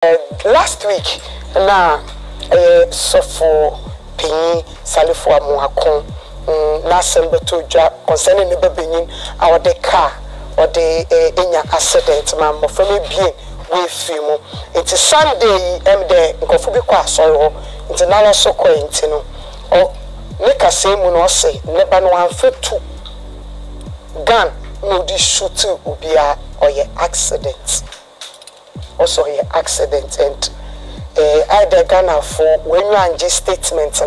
Last week, na so for Pini SALIFU Amoako na sembeto dwa concerning the bebenin our the car or the enya accident ma mo fa me bien we film it's Sunday the nkofu bi kwa asoro it's na so ko enti no o make say mu no say neba no anfetu gun no di shoot obia or ye accident also a accident and I the Ghana for when you are statement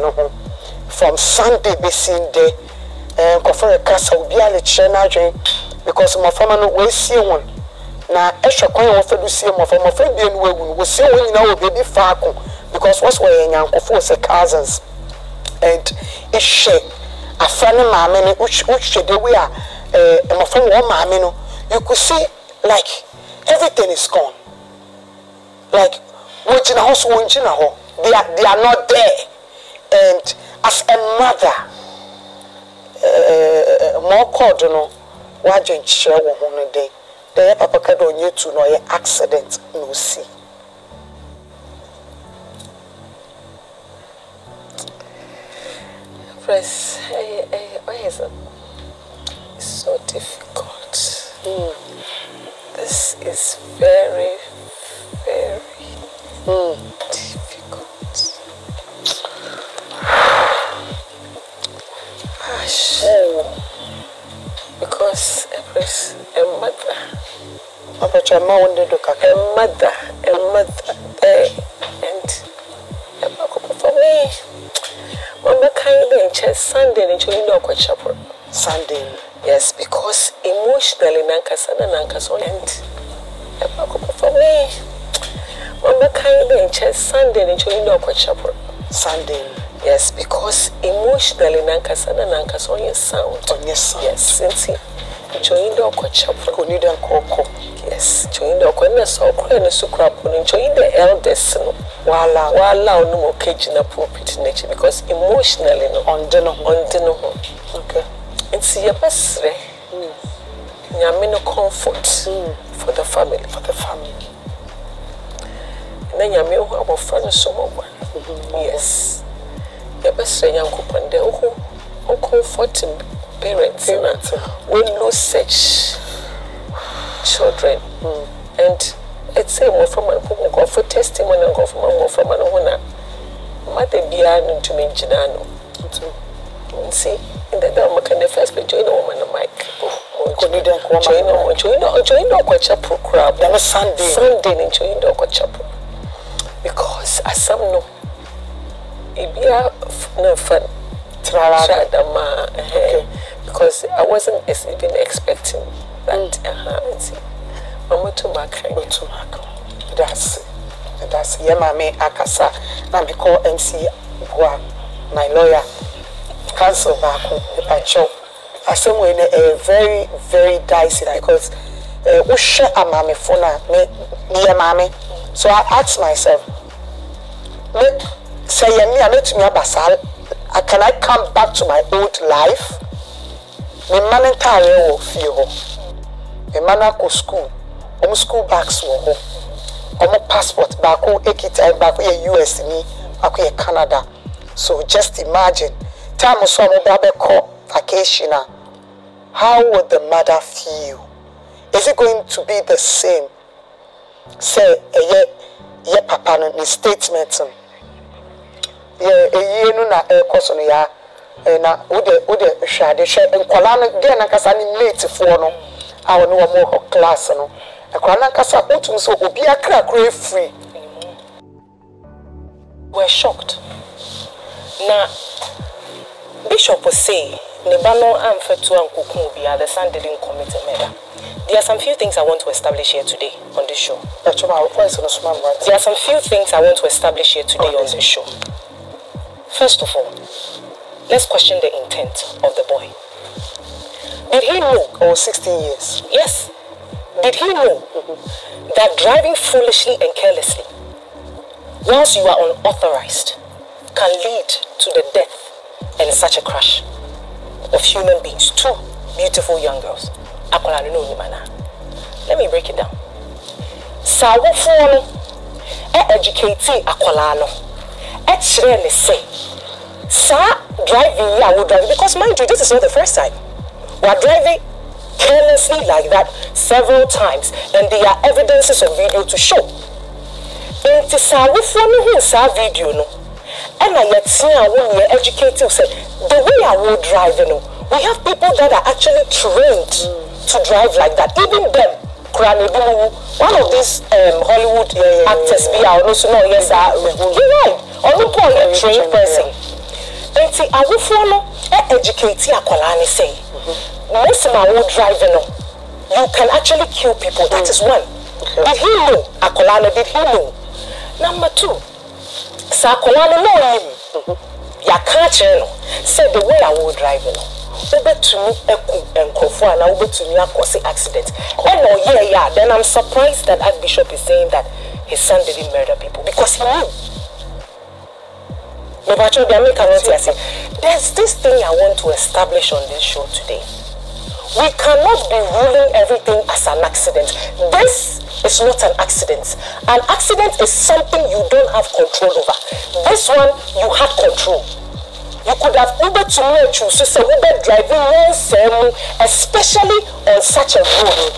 from Sunday be seen there for a castle will be a channel because my family will see one now extra coin of to see my friend being we see when you know baby far because what's why young of cousins and it's share a friend of my which the way my friend one mammy you could see like everything is gone. Like which in a house they are not there, and as a mother, more called no, why don't share one day? The papa can on you to know an accident no see. Press, why is it so difficult? This is very difficult. Because a mother, and for me, Mama kind of Sunday and you know quite chapel. Sunday, yes, because emotionally Nankasan and for me. Mama kind of Sunday and you know quite chapel. Sunday, yes, because emotionally Nankasan on your sound. On your sound. Yes, since joined the quite chapel. Who need a cocoa. Yes, joined the corner so crying so crap and join the eldest. While no cage in a pulpit nature because emotionally on dinner. Okay. And see your best. No comfort for the family. Then you may have a friend so much. Yes. Your best friend, young couple, and who comforting parents will lose such children. And it's a more from a go for testimony and go from an owner. Mother be iron to me, Ginano. See, in the Dama can the first be join a woman on mic. Join no quachapel crab. That was Sunday, and join no quachapel. Because as some know, it be no fun. Because I wasn't even expecting that. See, Mama to my kind. That's Yamame Akasa. Now we call MC Boa, my lawyer. Cancel back the patcho. I said we're in a very, very dicey because we share a mammy phone me a mammy. So I asked myself, say me I need to me a basal. Can I come back to my old life? Me man entire will feel. Me man go school. School bags were home. Passport back home. Ekita back here US me. Back here Canada. So just imagine. Time was so vacation. How would the mother feel? Is it going to be the same? Say ye papa no statement. Ye no na koso no ya na ude hwade hwe nkwala no de na kasa ni late for no a no mo class no nkwala na kasa otum so obi akra free. We're shocked. Now Bishop was saying Nebano and Fetu and Kukumbia, the son didn't commit a murder. There are some few things I want to establish here today on this show. There are some few things I want to establish here today on this show. First of all, let's question the intent of the boy. Did he know? 16 years. Yes. Did he know that driving foolishly and carelessly, once you are unauthorized, can lead to the death and such a crash of human beings? Two beautiful young girls. Let me break it down. Sawofo educate akwala no actually say sa driving ya would drive because mind you this is not the first time we are driving carelessly like that several times and there are evidences of video to show enti sa wo fo no hu sa video no and I yet see I want to educate you say the way I will drive you know we have people that are actually trained to drive like that even them one of these Hollywood actors be out no so no yes you're right only point a trained person and see I will follow educate akwala ni say most of my own driving no you can actually kill people that is one did he know akwala did he know number 2 sa akwala no him ya can't no say the way I will drive no Ubetumi eku enkofo and ubetumi akosi accident. And oh yeah, then I'm surprised that Archbishop is saying that his son didn't murder people because he knew. There's this thing I want to establish on this show today. We cannot be ruling everything as an accident. This is not an accident. An accident is something you don't have control over. This one, you had control. You could have Uber to me choose so Uber driving especially on such a road.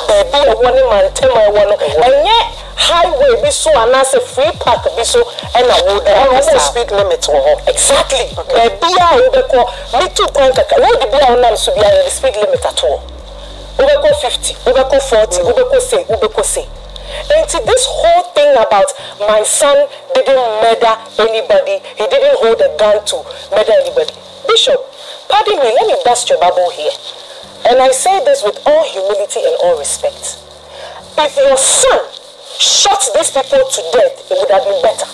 Baby, a one man, 10 my one, and yet highway be so and as a free park be so and I would have speed limit. Exactly. Baby, I would call me 2 points. What the be on the speed limit at all? Uber 50, Uber 40, Uber say. And this whole thing about my son didn't murder anybody, he didn't hold a gun to murder anybody. Bishop, pardon me, let me bust your bubble here. And I say this with all humility and all respect. If your son shot these people to death, it would have been better.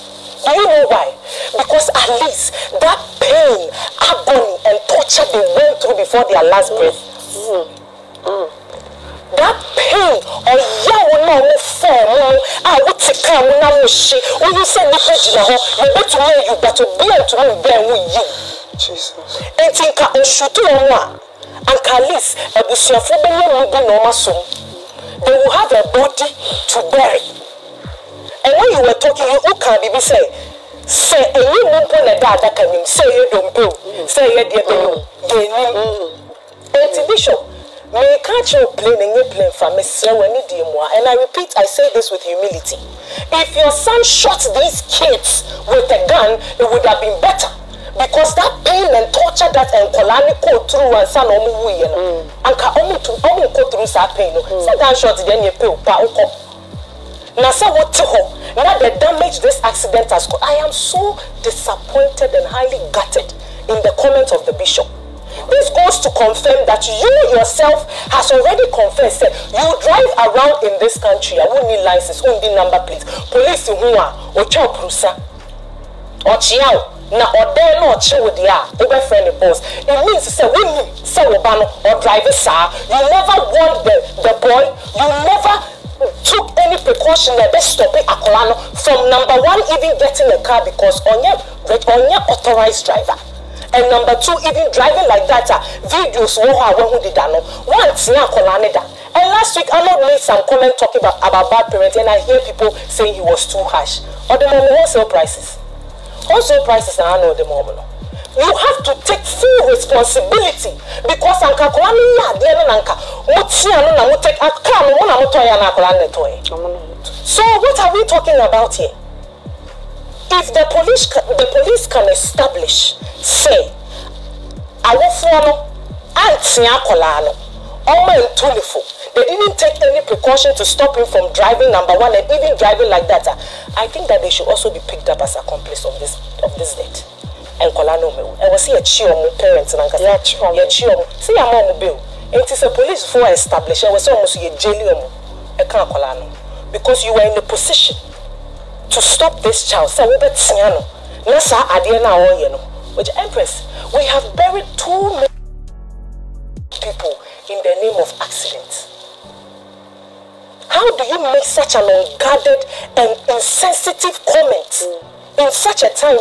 Do you know why? Because at least that pain, agony, and torture they went through before their last breath. That pain or yawo na wo form would take care na wo she when you say nipa gina ho you bet me you but to be to me ben wo yi Jesus and think I shoot on one and kalis ebusuafo be no bi no maso they will have a body to bury and when you were talking you can be say you won't put a dad can him say you don't go say you dey no and bishop me can't you plane and you plane from me and I repeat, I say this with humility. If your son shot these kids with a gun, it would have been better. Because that pain and torture that and Kolani go through and son and ka go through that pain. Say that shot then you pay pa uko. Now say what to ho. Now the damage this accident has caused. I am so disappointed and highly gutted in the comment of the bishop. This goes to confirm that you yourself has already confessed that you drive around in this country. I won't need license, won't need number plate. Police who are or chow prusa or chiao na or there no chill with the over friend the boss. It means to say we say Obano or driver sir. You never warned the boy. You never took any precaution that they stop it Akolano from number 1 even getting a car because on your authorized driver. And number 2, even driving like that, videos who did that. Once and last week, I made some comment talking about bad parenting, and I hear people saying he was too harsh. Or the moment wholesale prices. Wholesale prices, I know the moment. You have to take full responsibility because Anka Kolani Nanka. So what are we talking about here? If the police can establish, say, I will follow Antia Kolano, they didn't take any precaution to stop him from driving number 1 and even driving like that. I think that they should also be picked up as accomplice of this death. And Kolano, I was see a chiomo parents and chiomo. See a mom bill. It is a police for established. I was almost a jailio, a Kolano, because you were in the position to stop this child. So we bet Siano. Nasa Adiana or which Empress, we have buried too many people in the name of accident. How do you make such an unguarded and insensitive comment in such a time?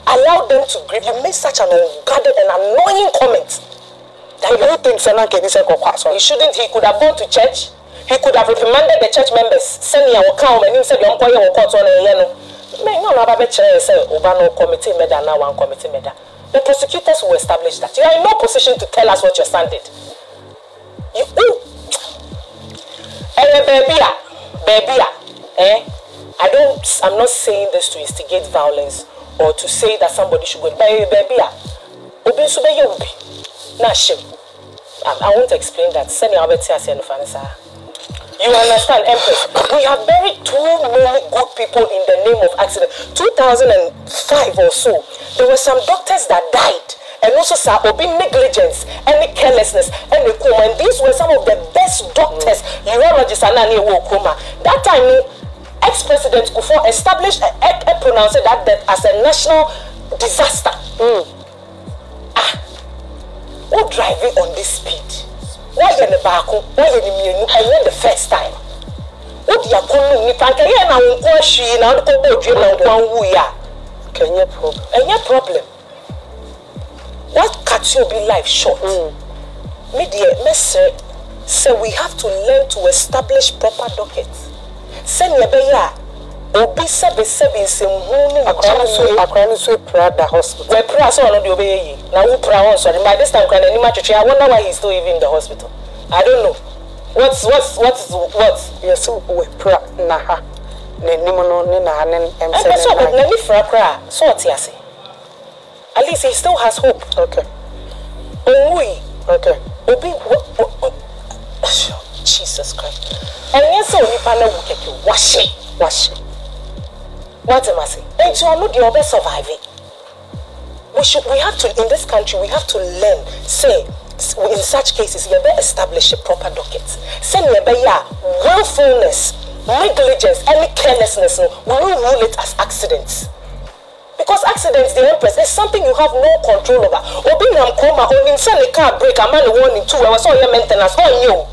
Allow them to grieve. You make such an unguarded and annoying comment that you don't think he shouldn't. He could have gone to church. he could have reprimanded the church members. Send me a come and he said, "You're going to court on a yellow." May not have a chair say, "Obano committee meda now one committee meda." The prosecutors will establish that. You are in no position to tell us what your stand did. You, baby, I'm not saying this to instigate violence or to say that somebody should go. Baby, I won't explain that. You understand, Empress? We have buried too many good people in the name of accident. 2005 or so, there were some doctors that died. And also, negligence, any carelessness, and these were some of the best doctors, urologists, and that time, ex-president Kufuor established and pronounced that death as a national disaster. Who driving on this speed? Why in the back? Why in the menu? I went the first time. What you are calling me? Can you Any problem? What cuts you be life short? Media message say we have to learn to establish proper dockets. Send your beya. Obi sebe nsem hunu akwani so Prada hospital. Where Prada so no dey obey. Na who Prada so by this time kan any match. I wonder why he's still even in the hospital. I don't know. What? Yes, we Prada na ha. Ne nimono ne na ha ne emse. So na ni fra kra so otiase. At least he still has hope. Okay. Okay. Obi Jesus Christ. And yes, only pana wukeke washi. What am I saying? And so I'm not the other surviving. We have to, in this country, we have to learn, say, in such cases, you better establish a proper docket. Say, you better willfulness, negligence, any carelessness, we will rule it as accidents. Because accidents, the Empress, is something you have no control over. Obi nam coma, or in send a car break, a man warning too, I was all your maintenance, all you.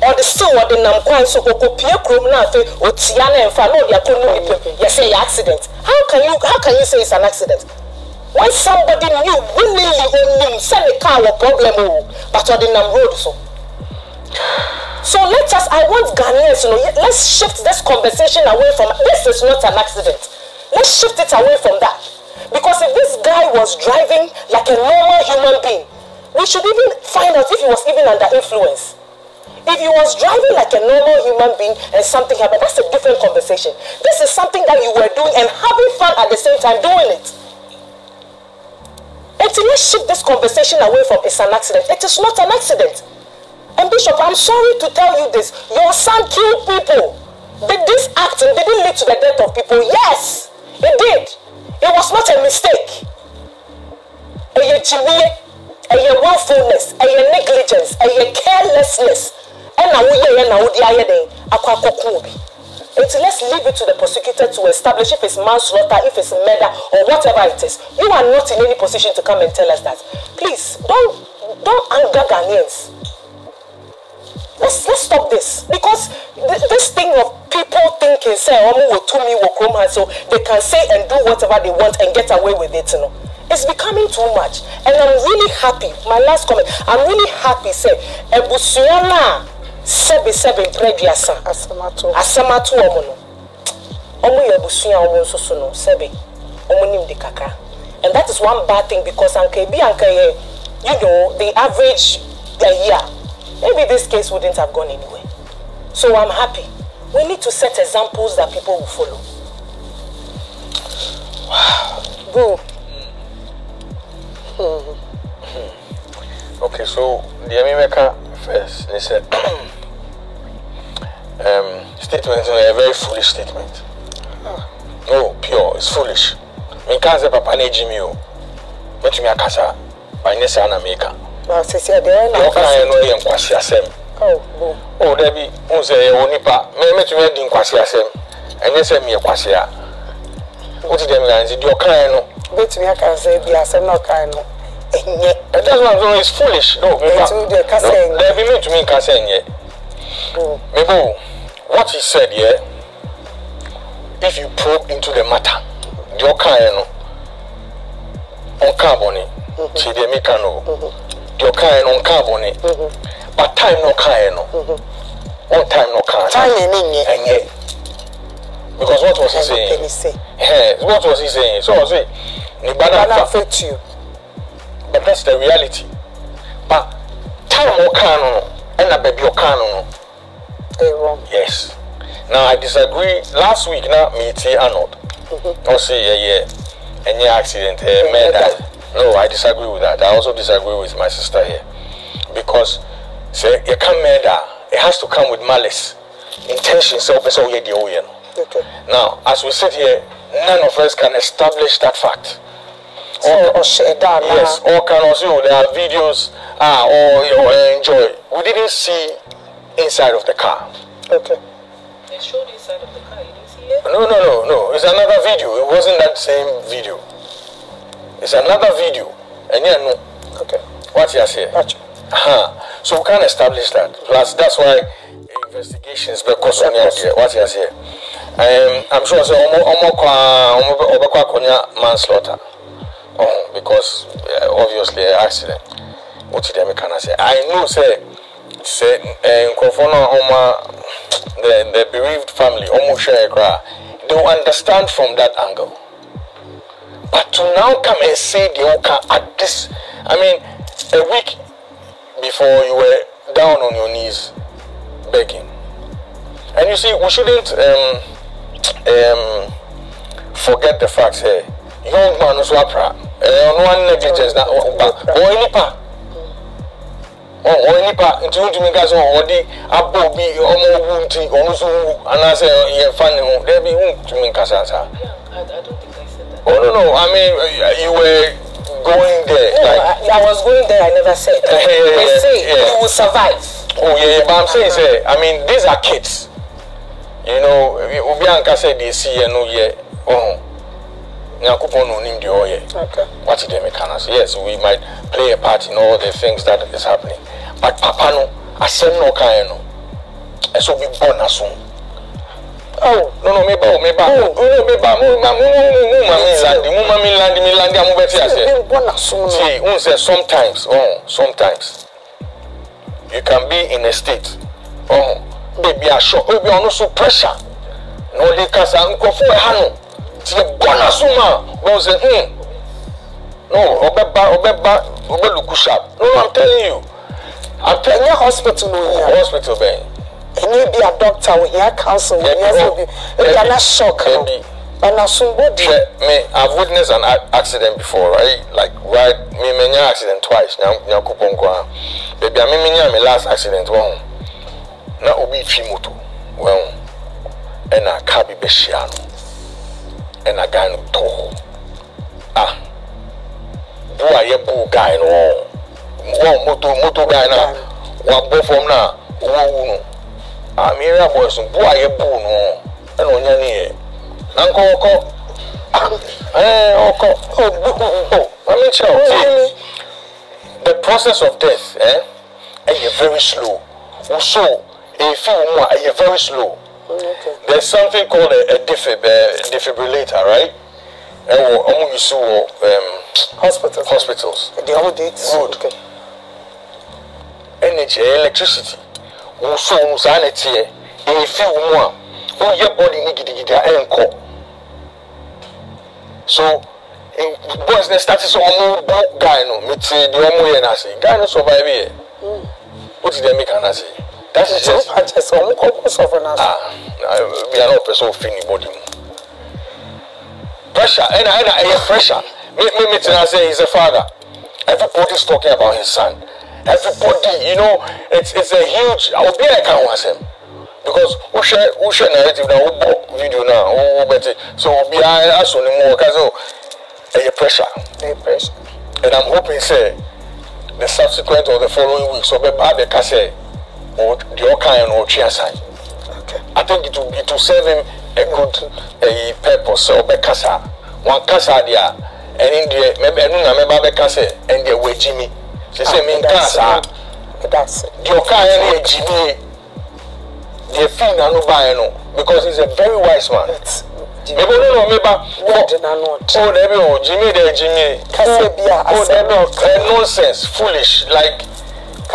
Or the still or the nam kwan so go pia krom na fe o tiana en fa no dia konu ni you say accident. How can you say it's an accident? When somebody knew willingly on him send a car or problem but on the nam road so. So I want Ghanaians, let's shift this conversation away from this is not an accident. Let's shift it away from that. Because if this guy was driving like a normal human being, we should even find out if he was even under influence. If he was driving like a normal human being and something happened, that's a different conversation. This is something that you were doing and having fun at the same time doing it. And so let's shift this conversation away from it's an accident. It is not an accident. And Bishop, I'm sorry to tell you this. Your son killed people. Did this acting didn't lead to the death of people? Yes, it did. It was not a mistake. A willfulness, a negligence, a carelessness. And let's leave it to the prosecutor to establish if it's manslaughter, if it's murder, or whatever it is. You are not in any position to come and tell us that. Please, don't anger Ghanaians. Let's stop this. Because this thing of people thinking, say, so they can say and do whatever they want and get away with it, it's becoming too much. And I'm really happy. My last comment, I'm really happy, say, Ebusuana Sebe Prediasa Asamatu Omono. Omo Ebusuya Omo Sosono Sebe Omonim de Kaka. And that is one bad thing because the average year, maybe this case wouldn't have gone anywhere. So I'm happy. We need to set examples that people will follow. Wow. Boo. Okay, so the America first, they said statement, a very foolish statement. No, pure, it's foolish. Me can't say Papa Nejimio, but me a casa by Nessa and America. Well, since you're there, oh, Debbie, who say, Onipa, me to me in Quasiasem, and you say me a Quasia. What is the man? Your kind, but me, I can say, be as a no kind. That's what it's foolish. No, there be me to me Cassane yet. Maybe what he said, yeah, if you probe into the matter, your kind on carbon, see the mechano, your kind on carbon, but time no kind. On time no can. Time and because what was he saying? What was he saying? So I say, Nibana affect you. But that's the reality. But time or can and a baby or can wrong. Yes. Now I disagree. Last week now me Arnold. I say any accident murder. No, I disagree with that. I also disagree with my sister here. Because say you can't murder, it has to come with malice. Intention self is all you do. Okay. Now, as we sit here, none of us can establish that fact. Yes, or can also there are videos or enjoy. We didn't see inside of the car. Okay. They showed inside of the car, you didn't see it? No. It's another video. It wasn't that same video. It's another video. And no. Okay. What you say? Gotcha. So we can't establish that. Plus, that's why investigations because on what you say. I'm sure so manslaughter. Because obviously accident. What did I can say? I know say the bereaved family almost share a cry. They will understand from that angle. But to now come and say they can at this, I mean, a week before you were down on your knees begging. And you see, we shouldn't forget the facts here. Young man who's wapra, one negligence that or any pa. Or any pa, into me guys or the abo be almost and I say, you're funny, there be to me casata. I don't think I said that. Oh, no. I mean, you were going there. No, like, I was going there, I never said. They say you will survive. Oh, yeah, but I'm saying, I mean, these are kids. You know, Ubianka said they see you know, okay. What did they make us? Yes, we might play a part in all the things that is happening. But Papa no, I said no kind no. And so we born as soon. Oh, no, maybe. Sometimes you can be in a state. Baby, I show baby on also pressure. No, they can say, Uncle for a hand. See a bonus woman. Goes no, look sharp. No, I'm telling you. I'm telling you, hospital, Ben. And you be a doctor with your counsel, you cannot shock me. I've witnessed an accident before, right? Like, right, me accident twice. Baby, I my last accident, na obi fimoto well and a cabi beshiano and a guy no toho boy ye bull guy no one moto guy na one boy from na no Amira boys boy ye bull no and on your uncle let me tell you the process of death and you're very slow so if you're very slow. Okay. There's something called a defibrillator, right? Hospitals. The whole dates. Good. Okay. Energy, electricity. Also, sanity. If you want, your body need so, boys, they started so guy no, me see the guy no survive here. What did they make an answer? That is just we are not person feeling body. Pressure, and pressure. Me say he's a father. Everybody's talking about his son. Everybody, you know, it's a huge. I will be like I was him because who share narrative now, who video now, who better. So we are asking more because pressure. And I'm hoping say the subsequent or the following week, so be say. Or the kind or side. Okay. I think it will serve him a good purpose. So Bekasa, one casa there, and in the maybe Bekasa and the way Jimmy. She said, "Me casa." That's it. The kind Jimmy, the thing I no buy no because he's a very wise man. Maybe no, Jimmy, Casa nonsense, foolish, like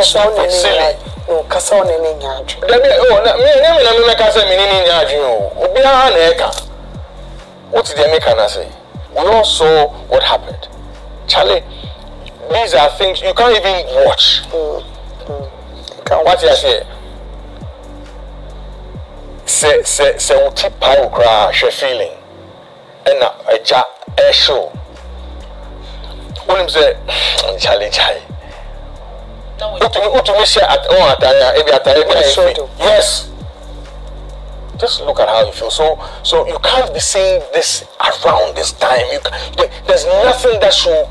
stupid, silly. no kasa on any nyaju me kasa me ni nyaju obi a na eka what did they make an say we all saw what happened Charlie these are things you can't even watch what you say say uti power cry she feeling and a ja a show when him say Charlie what me say at on ataya yes just look at how you feel so you can't be saying this around this time there's nothing that should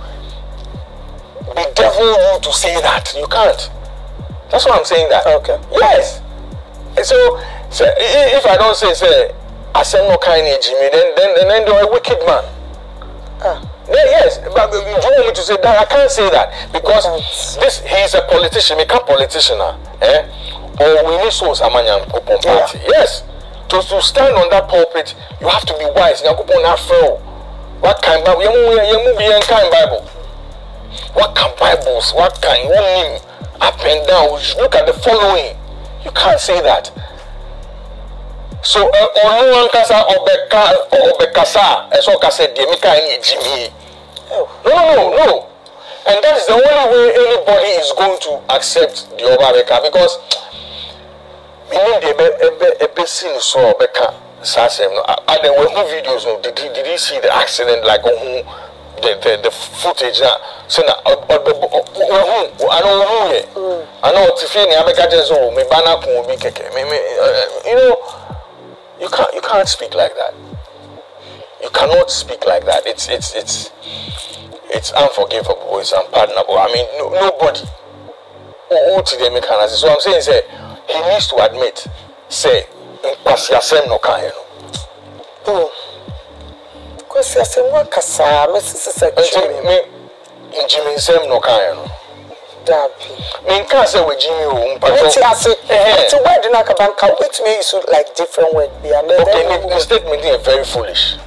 bedevil you to say that you can't that's why I'm saying that okay yes so if I don't say I say no kind of Jimmy then you're a wicked man yes, but you want me to say that? I can't say that because he's a politician, he can't politician, or we need souls amanyam kupon party. Yes, to stand on that pulpit, you have to be wise. What kind Bible? You kind Bible. What kind Bibles? What kind name up and down? Look at the following. You can't say that. So no kasa obekasa eso kasa de mi kan Jimmy. No. And that is the only way anybody is going to accept the Obabeka because we need a person so Obeka sasem no and then we have videos no did you see the accident like the footage na so na I know Tiffany Abeka so me bana ko obi keke me you know you can't speak like that. You cannot speak like that. It's unforgivable. It's unpardonable. I mean, nobody. So I'm saying, say he needs to admit, say, Kwasiasem no kan no. Kwasiasem wa kasa me Jimmy Sem no kan no. Me can't say with Jimmy to word in Akabanka, which means like different word. Okay, the statement is very foolish.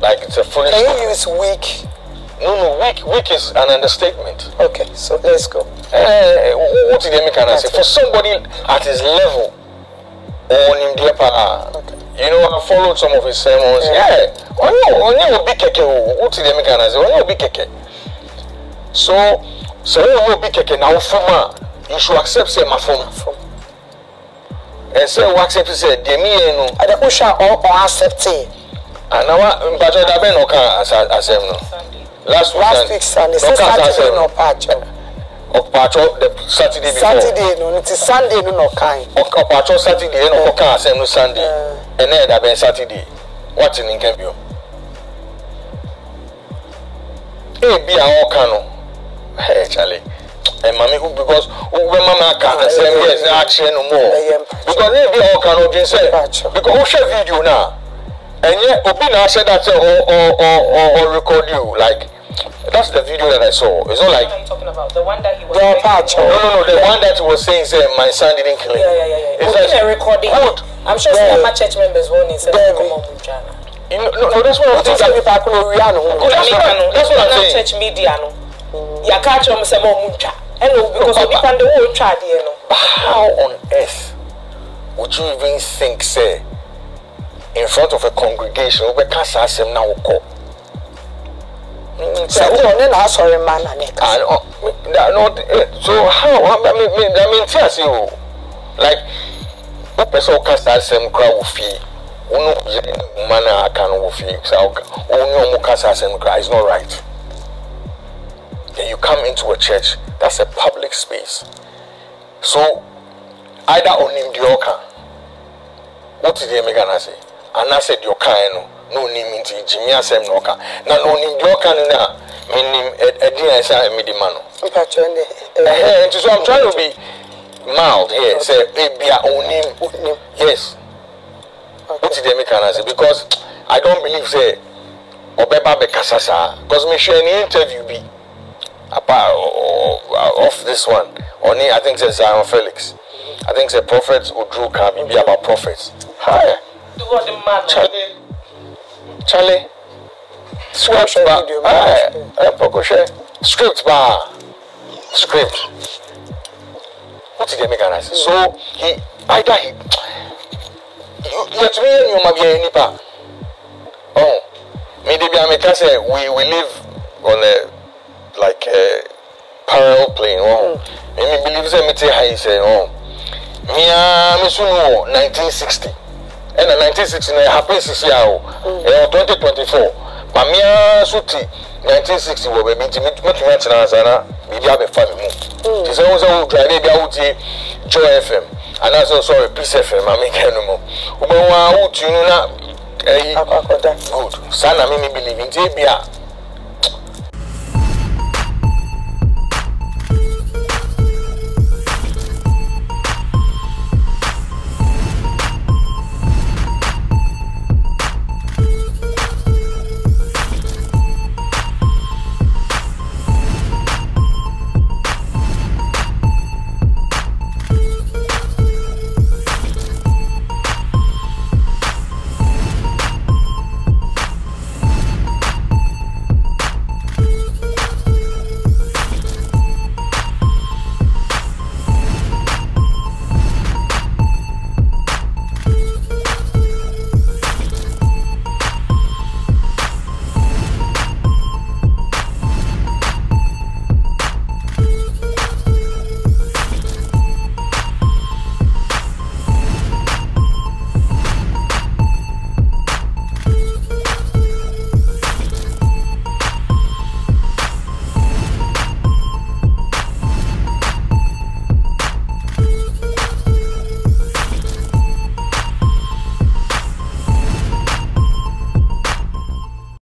Like it's a foolish. Can you use weak? No, weak is an understatement. Okay, so let's go. What did they can say? For somebody at his level, on him dear you know, I followed some of his sermons. Yeah. On big keke. What did they can say? On big keke. So you be keke now former. You should accept say my form. And say what accept say demi no. I don't push or accept it. And now but that be no can accept no. Last week Sunday. Saturday no patch. Opacho the Saturday before. Saturday no, it is Sunday no kind. Opacho Saturday no can accept no Sunday. And then that be Saturday. What in Nkebio? Be our cano. Hey Charlie. And mommy because when mama can say yes action no more. Because they be all cano just say because who share video now. And yet obi na said that or record you like that's the video that I saw. It's not like talking about the one that he was no, the one that he was saying say my son didn't kill him. Yeah. It's like a recording. Good. I'm sure some of my church members won't say come on Mujana. No, that's what I'm saying. That's what I'm saying. Church media no. Ya catch them say more Muja. Hello, because we can the whole trad you know. How on earth would you even think say in front of a congregation we can say him now go? So sorry man so how I mean tell you like what person can say him crowd will fee uno man can will fee so uno can say him crowd is not right. Then you come into a church that's a public space. So either on him the oka. What did they make an say? And I said your kind no name into Jimmy Asem Noka. Now no name the oka na meaning a dinner say me mano. So I'm trying to be mild here. Say be our own name. Yes. What did they make an say? Because I don't believe say Obeba Bekasasa. Because me share any interview be apart of this one. Only I think it's Zion Felix. I think the prophet Udru can be about prophets. Hi. Charlie. Script bar. Script bar. Script. What did they make us? So he either he to me you might be nipa. Oh, me they be make us we live on a like a parallel plane. Oh, me believe say me say high say oh. Me sunu 1960. And 1960 happens this year 2024. But me suti 1960 we be me na sana we be have a family. This is also drive be out Joy FM and also sorry Peace FM I make no more. Ube wa out you know na good. Sana me believe in bia